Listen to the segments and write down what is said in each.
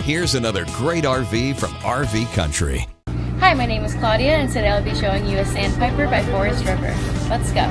Here's another great RV from RV Country. Hi, my name is Claudia, and today I'll be showing you a Sandpiper by Forest River. Let's go.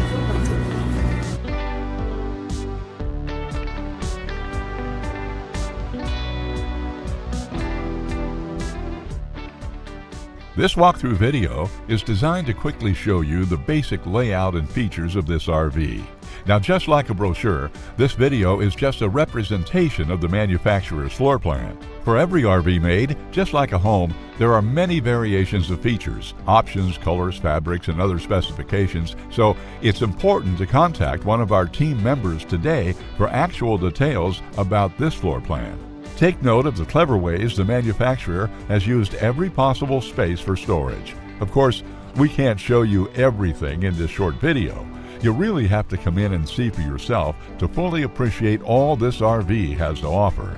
This walkthrough video is designed to quickly show you the basic layout and features of this RV. Now, just like a brochure, this video is just a representation of the manufacturer's floor plan. For every RV made, just like a home, there are many variations of features, options, colors, fabrics, and other specifications, so it's important to contact one of our team members today for actual details about this floor plan. Take note of the clever ways the manufacturer has used every possible space for storage. Of course, we can't show you everything in this short video. You really have to come in and see for yourself to fully appreciate all this RV has to offer.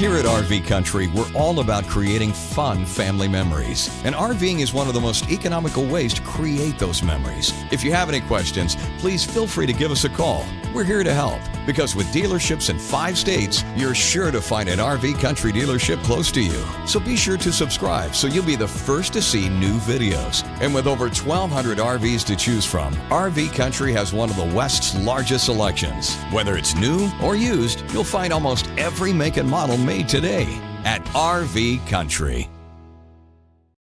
Here at RV Country, we're all about creating fun family memories. And RVing is one of the most economical ways to create those memories. If you have any questions, please feel free to give us a call. We're here to help, because with dealerships in 5 states, you're sure to find an RV Country dealership close to you. So be sure to subscribe so you'll be the first to see new videos. And with over 1,200 RVs to choose from, RV Country has one of the West's largest selections. Whether it's new or used, you'll find almost every make and model made today at RV Country.